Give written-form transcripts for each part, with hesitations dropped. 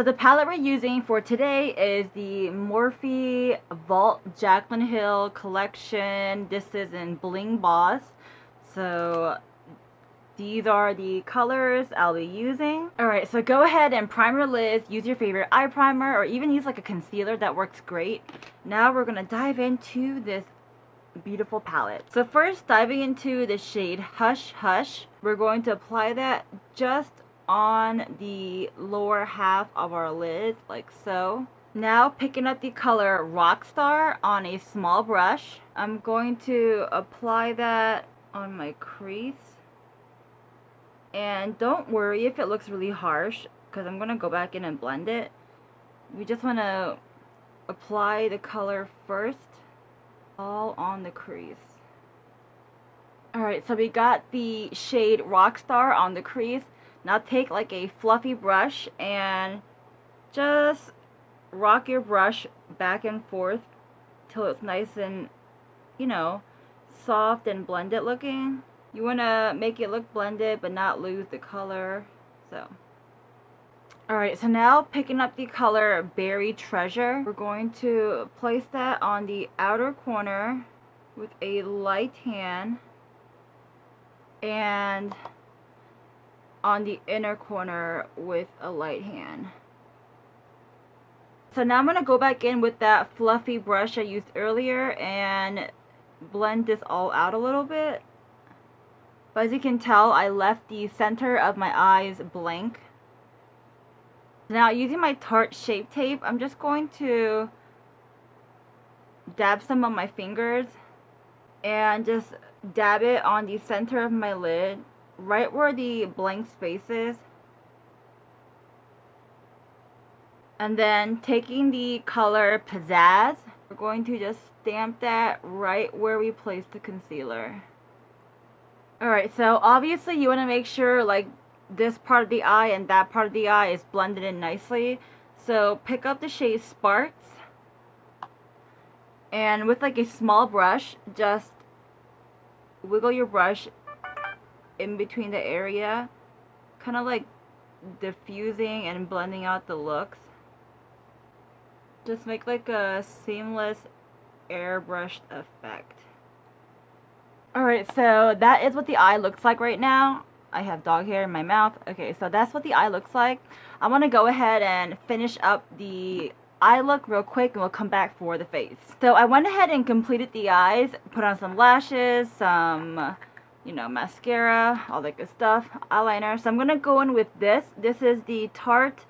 so the palette we're using for today is the Morphe Vault Jaclyn Hill collection. This is in Bling Boss. So these are the colors I'll be using. Alright, so go ahead and prime your lids. Use your favorite eye primer or even use like a concealer. That works great. Now we're going to dive into this beautiful palette. So first, diving into the shade Hush Hush, we're going to apply that just on the lower half of our lids, like so. Now picking up the color ROCKSTAR on a small brush, I'm going to apply that on my crease. And don't worry if it looks really harsh, because I'm going to go back in and blend it. We just want to apply the color first, all on the crease. Alright, so we got the shade ROCKSTAR on the crease. Now take like a fluffy brush and just rock your brush back and forth till it's nice and, you know, soft and blended looking. You want to make it look blended but not lose the color. So alright, so now picking up the color Berry Treasure, we're going to place that on the outer corner with a light hand and on the inner corner with a light hand. So now I'm going to go back in with that fluffy brush I used earlier and blend this all out a little bit. But as you can tell, I left the center of my eyes blank. Now using my Tarte Shape Tape, I'm just going to dab some on my fingers and just dab it on the center of my lid, right where the blank space is. And then taking the color Pizzazz, we're going to just stamp that right where we placed the concealer. Alright, so obviously you want to make sure like this part of the eye and that part of the eye is blended in nicely. So pick up the shade Sparks and with like a small brush, just wiggle your brush in between the area, kind of like diffusing and blending out the looks. Just make like a seamless airbrushed effect. Alright, so that is what the eye looks like right now. I have dog hair in my mouth. Okay, so that's what the eye looks like. I want to go ahead and finish up the eye look real quick and we'll come back for the face. So I went ahead and completed the eyes, put on some lashes, some, you know, mascara, all that good stuff, eyeliner. So I'm going to go in with this. This is the Tarte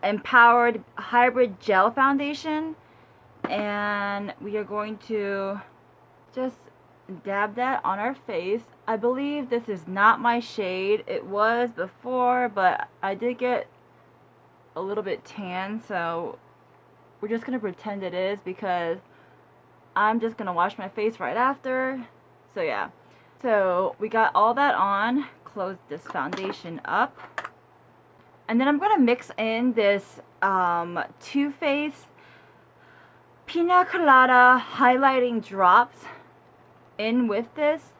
Empowered Hybrid Gel Foundation. And we are going to just dab that on our face. I believe this is not my shade. It was before, but I did get a little bit tan, so we're just gonna pretend it is because I'm just gonna wash my face right after. So yeah, so we got all that on. Close this foundation up, and then I'm gonna mix in this Too Faced Pina Colada highlighting drops in with this.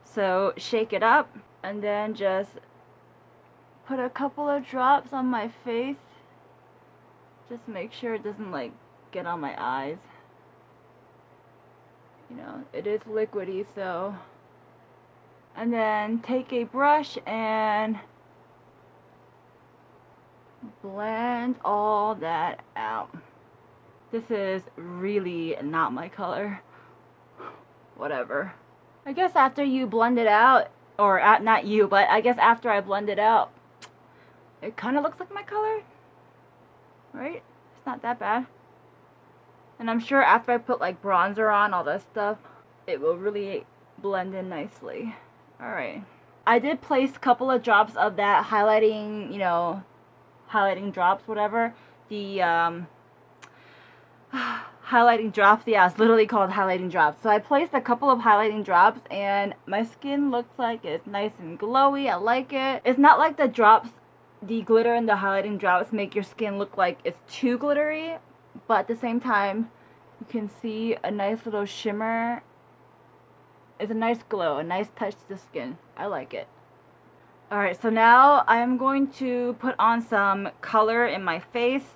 So shake it up and then just put a couple of drops on my face. Just make sure it doesn't like get on my eyes. You know, it is liquidy, so. And then take a brush and blend all that out. This is really not my color. Whatever. I guess after you blend it out, or not you, but I guess after I blend it out, it kind of looks like my color, right? It's not that bad. And I'm sure after I put like bronzer on, all that stuff, it will really blend in nicely. Alright. I did place a couple of drops of that highlighting, you know, highlighting drops, whatever. The, highlighting drops, yeah, it's literally called highlighting drops. So I placed a couple of highlighting drops and my skin looks like it's nice and glowy. I like it. It's not like the drops, the glitter and the highlighting drops make your skin look like it's too glittery, but at the same time you can see a nice little shimmer. It's a nice glow, a nice touch to the skin. I like it. Alright, so now I'm going to put on some color in my face,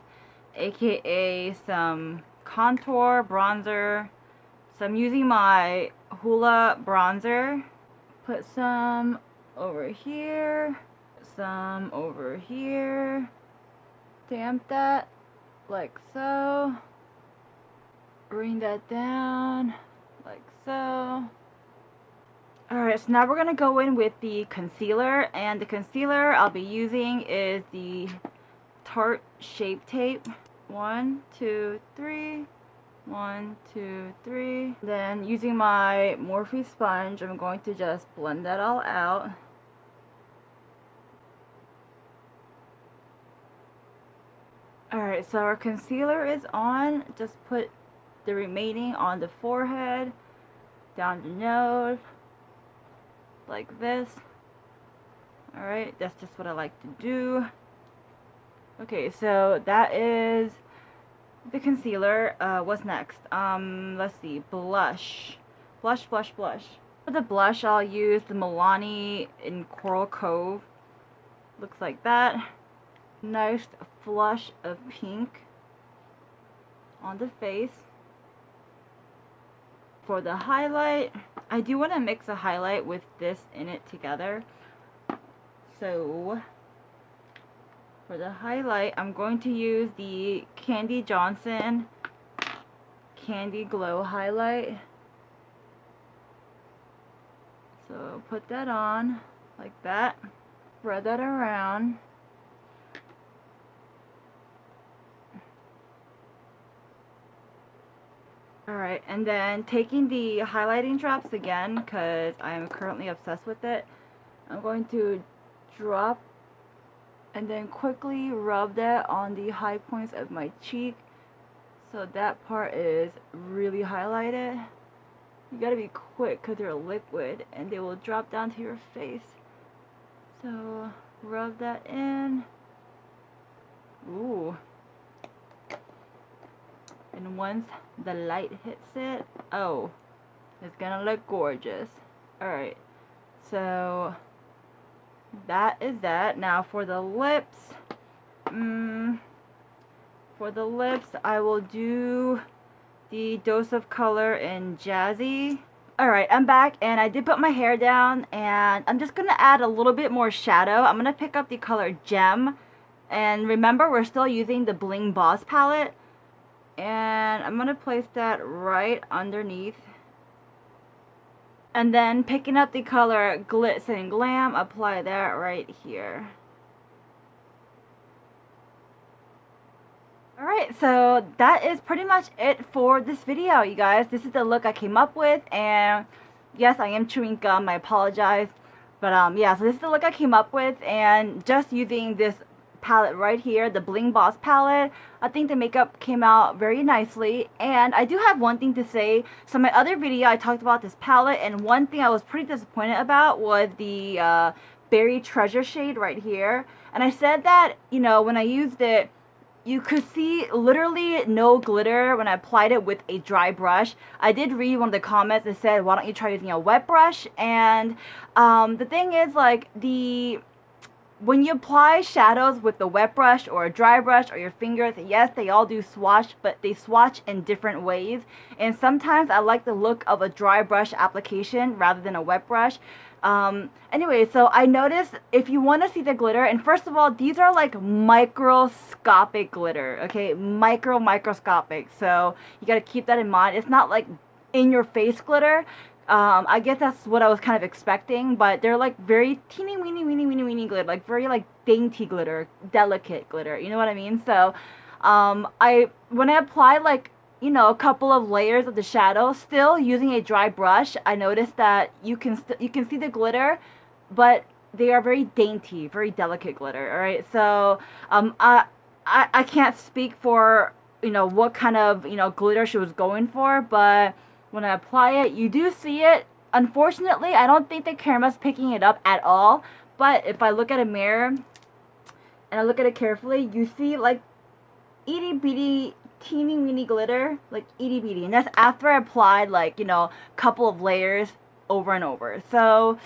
aka some contour, bronzer. So I'm using my Hoola bronzer. Put some over here, some over here. Damp that like so. Bring that down like so. Alright, so now we're going to go in with the concealer, and the concealer I'll be using is the Tarte Shape Tape. 1, 2, 3. 1, 2, 3. Then using my Morphe sponge, I'm going to just blend that all out. Alright, so our concealer is on. Just put the remaining on the forehead, down the nose, like this. Alright, that's just what I like to do. Okay, so that is the concealer. What's next? Let's see, blush. Blush. For the blush, I'll use the Milani in Coral Cove. Looks like that. Nice flush of pink on the face. For the highlight, I do want to mix a highlight with this in it together. So for the highlight, I'm going to use the Candy Johnson Candy Glow highlight. So put that on like that. Spread that around. Alright, and then taking the highlighting drops again, because I am currently obsessed with it, I'm going to drop and then quickly rub that on the high points of my cheek, so that part is really highlighted. You gotta be quick because they're liquid and they will drop down to your face. So rub that in. Ooh. And once the light hits it, oh, it's gonna look gorgeous. Alright, so that is that. Now for the lips, I will do the Dose of Color in Jazzy. Alright, I'm back, and I did put my hair down, and I'm just gonna add a little bit more shadow. I'm gonna pick up the color Gem, and remember, we're still using the Bling Boss palette. And I'm going to place that right underneath. And then picking up the color Glitz and Glam, apply that right here. Alright, so that is pretty much it for this video, you guys. This is the look I came up with, and yes, I am chewing gum, I apologize. But yeah, so this is the look I came up with, and just using this palette right here, the Bling Boss palette, I think the makeup came out very nicely. And I do have one thing to say. So my other video I talked about this palette, and one thing I was pretty disappointed about was the Berry Treasure shade right here. And I said that, you know, when I used it, you could see literally no glitter when I applied it with a dry brush. I did read one of the comments that said, why don't you try using a wet brush? And the thing is, like, when you apply shadows with the wet brush or a dry brush or your fingers, yes, they all do swatch, but they swatch in different ways. And sometimes I like the look of a dry brush application rather than a wet brush. Anyway, so I noticed if you want to see the glitter, and first of all, these are like microscopic glitter, okay? Microscopic. So you got to keep that in mind. It's not like in your face glitter. I guess that's what I was kind of expecting, but they're like very teeny weeny glitter, like very like dainty glitter, delicate glitter, you know what I mean? So when I apply, like, you know, a couple of layers of the shadow, still using a dry brush, I noticed that you can see the glitter, but they are very dainty, very delicate glitter. All right, so I can't speak for, you know, what kind of, you know, glitter she was going for, but when I apply it, you do see it. Unfortunately, I don't think the camera's picking it up at all. But if I look at a mirror and I look at it carefully, you see like itty bitty, teeny weeny glitter, like itty bitty. And that's after I applied, like, you know, a couple of layers over and over. So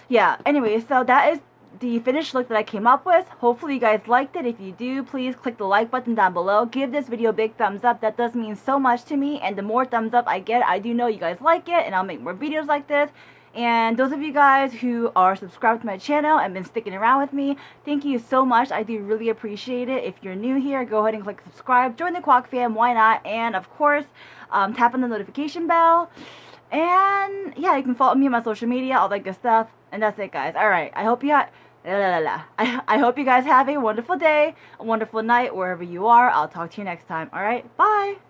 yeah, anyway, so that is the finished look that I came up with. Hopefully you guys liked it. If you do, please click the like button down below. Give this video a big thumbs up. That does mean so much to me, and the more thumbs up I get, I do know you guys like it, and I'll make more videos like this. And those of you guys who are subscribed to my channel and been sticking around with me, thank you so much. I do really appreciate it. If you're new here, go ahead and click subscribe. Join the Kwak fam, why not? And of course, tap on the notification bell. And yeah, you can follow me on my social media, all that good stuff. And that's it, guys. Alright, I hope you I hope you guys have a wonderful day, a wonderful night, wherever you are. I'll talk to you next time. Alright, bye!